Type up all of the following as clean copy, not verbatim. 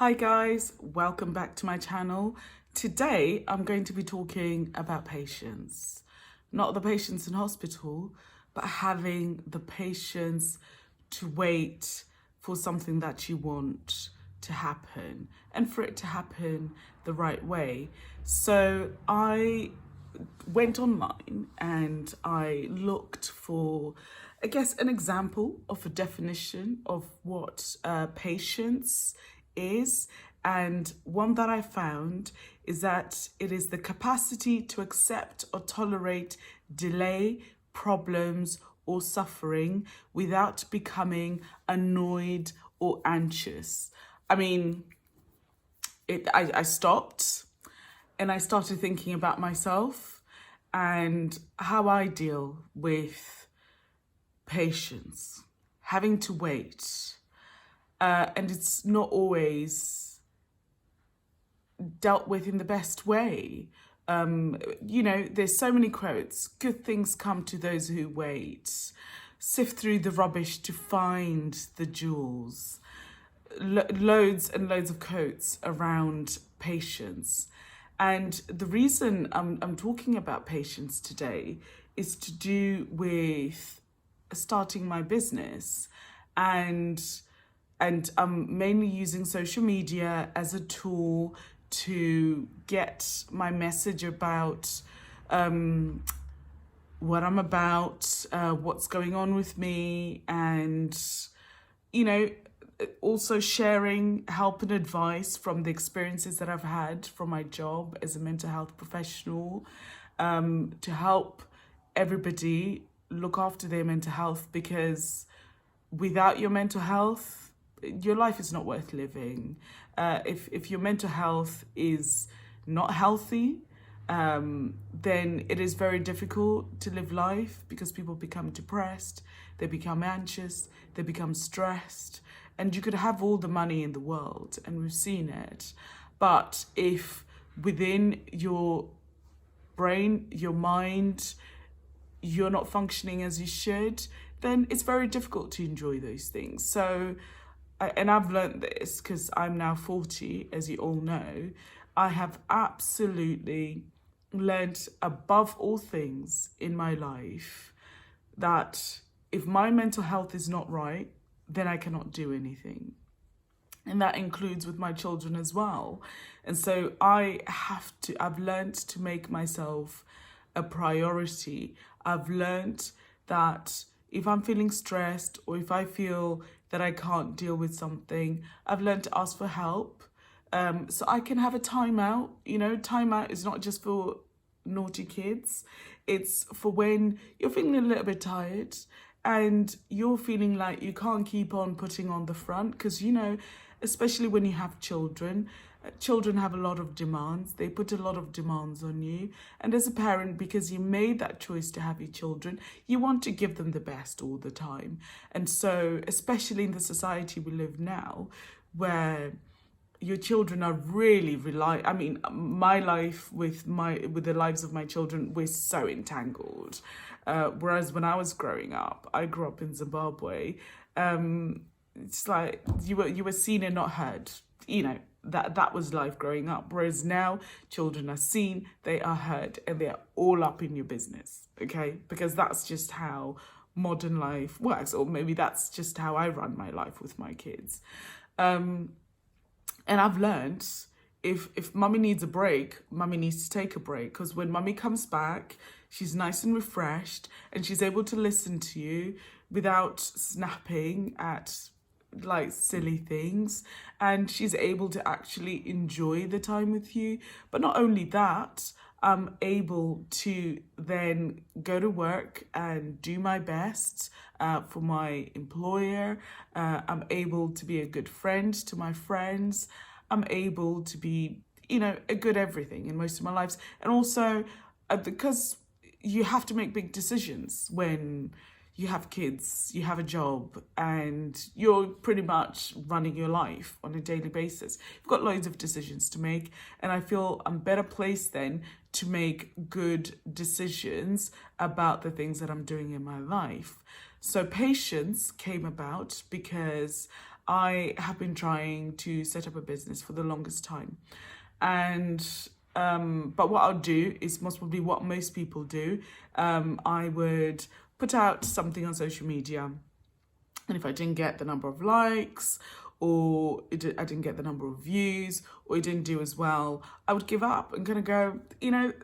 Hi guys, welcome back to my channel. Today I'm going to be talking about patience. Not the patience in hospital, but having the patience to wait for something that you want to happen and for it to happen the right way. So I went online and I looked for, I guess, an example of a definition of what patience is. And one that I found is that it is the capacity to accept or tolerate delay, problems, or suffering without becoming annoyed or anxious. I mean, I stopped and I started thinking about myself and how I deal with patience, having to wait. And it's not always dealt with in the best way. There's so many quotes. Good things come to those who wait. Sift through the rubbish to find the jewels. Loads and loads of quotes around patience. And the reason I'm talking about patience today is to do with starting my business, and I'm mainly using social media as a tool to get my message about what I'm about, what's going on with me, and, also sharing help and advice from the experiences that I've had from my job as a mental health professional, to help everybody look after their mental health, because without your mental health, your life is not worth living. If your mental health is not healthy, then it is very difficult to live life, because people become depressed, they become anxious, they become stressed, and you could have all the money in the world, and we've seen it. But if within your brain, your mind, you're not functioning as you should, then it's very difficult to enjoy those things. So, and I've learned this because I'm now 40, as you all know. I have absolutely learned above all things in my life that if my mental health is not right, then I cannot do anything. And that includes with my children as well. And so I've learned to make myself a priority. I've learned that if I'm feeling stressed, or if I feel that I can't deal with something, I've learned to ask for help. So I can have a timeout. Timeout is not just for naughty kids. It's for when you're feeling a little bit tired and you're feeling like you can't keep on putting on the front, because, especially when you have children, children have a lot of demands. They put a lot of demands on you. And as a parent, because you made that choice to have your children, you want to give them the best all the time. And so, especially in the society we live now, where your children are really my life with the lives of my children, we're so entangled. Whereas when I was growing up, I grew up in Zimbabwe. It's like you were seen and not heard. That was life growing up. Whereas now, children are seen, they are heard, and they are all up in your business. Okay, because that's just how modern life works, or maybe that's just how I run my life with my kids. And I've learned if mummy needs a break, mummy needs to take a break, because when mummy comes back, she's nice and refreshed and she's able to listen to you without snapping at like silly things, and she's able to actually enjoy the time with you. But not only that, I'm able to then go to work and do my best for my employer. I'm able to be a good friend to my friends. I'm able to be, a good everything in most of my lives. And also because you have to make big decisions when you have kids, you have a job, and you're pretty much running your life on a daily basis. You've got loads of decisions to make, and I feel I'm better placed then to make good decisions about the things that I'm doing in my life. So patience came about because I have been trying to set up a business for the longest time. And but what I'll do is most probably what most people do. I would put out something on social media, and if I didn't get the number of likes, or I didn't get the number of views, or it didn't do as well, I would give up and kind of go,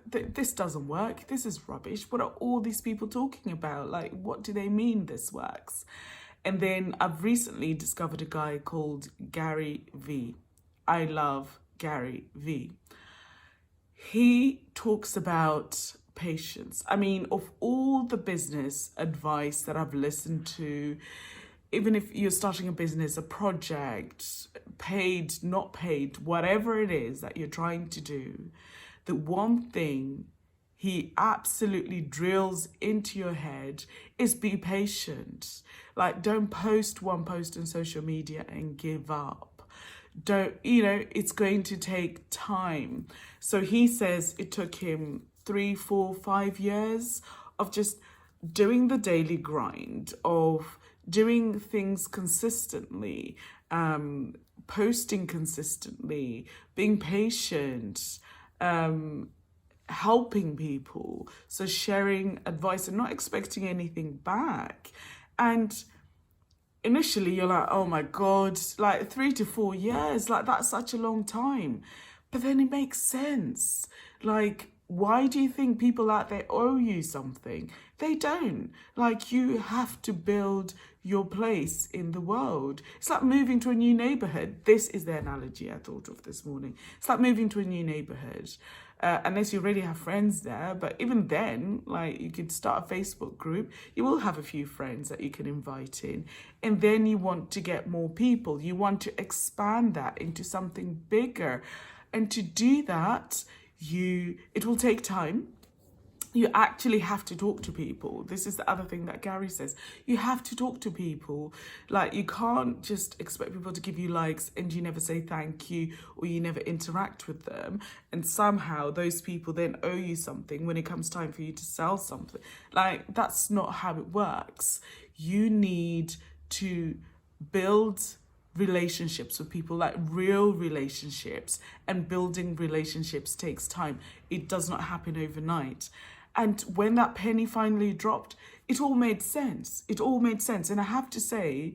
this doesn't work. This is rubbish. What are all these people talking about? Like, what do they mean this works? And then I've recently discovered a guy called Gary V. I love Gary V. He talks about patience. I mean, of all the business advice that I've listened to, even if you're starting a business, a project, paid, not paid, whatever it is that you're trying to do, the one thing he absolutely drills into your head is be patient. Like, don't post one post on social media and give up. It's going to take time. So he says it took him 3, 4, 5 years of just doing the daily grind, of doing things consistently, posting consistently, being patient, helping people, so sharing advice and not expecting anything back. And initially you're like, oh my God, like 3 to 4 years, like that's such a long time. But then it makes sense. Like, why do you think people out there owe you something? They don't. Like, you have to build your place in the world. It's like moving to a new neighborhood. This is the analogy I thought of this morning. It's like moving to a new neighborhood. Unless you already have friends there. But even then, like, you could start a Facebook group. You will have a few friends that you can invite in. And then you want to get more people. You want to expand that into something bigger. And to do that, it will take time. You actually have to talk to people. This is the other thing that Gary says. You have to talk to people. Like, you can't just expect people to give you likes and you never say thank you, or you never interact with them. And somehow those people then owe you something when it comes time for you to sell something. Like, that's not how it works. You need to build relationships with people, like real relationships, and building relationships takes time. It does not happen overnight. And when that penny finally dropped, it all made sense. It all made sense. And I have to say,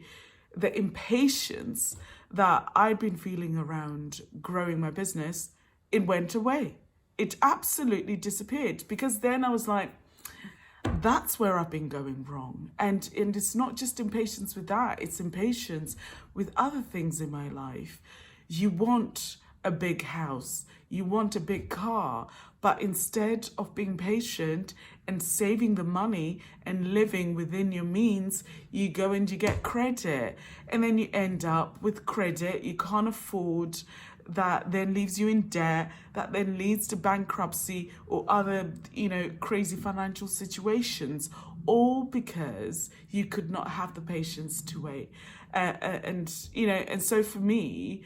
the impatience that I've been feeling around growing my business, it went away. It absolutely disappeared, because then I was like, that's where I've been going wrong. And it's not just impatience with that, it's impatience with other things in my life. You want a big house, you want a big car, but instead of being patient and saving the money and living within your means, you go and you get credit. And then you end up with credit you can't afford, that then leaves you in debt, that then leads to bankruptcy or other, crazy financial situations, all because you could not have the patience to wait. And so for me,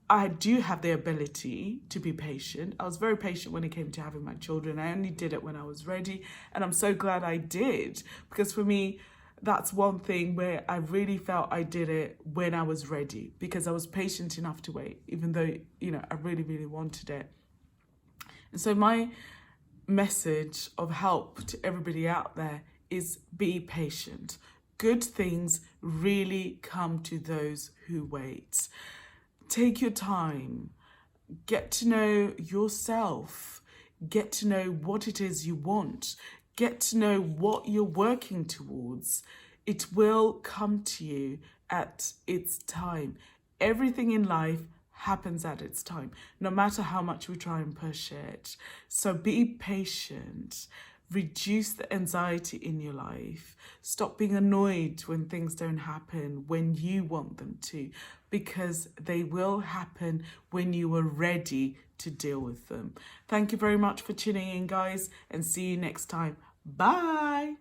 I do have the ability to be patient. I was very patient when it came to having my children. I only did it when I was ready. And I'm so glad I did, because for me, that's one thing where I really felt I did it when I was ready, because I was patient enough to wait, even though, I really, really wanted it. And so my message of help to everybody out there is be patient. Good things really come to those who wait. Take your time, get to know yourself, get to know what it is you want, get to know what you're working towards. It will come to you at its time. Everything in life happens at its time, no matter how much we try and push it. So be patient. Reduce the anxiety in your life. Stop being annoyed when things don't happen when you want them to, because they will happen when you are ready to deal with them. Thank you very much for tuning in, guys, and see you next time. Bye.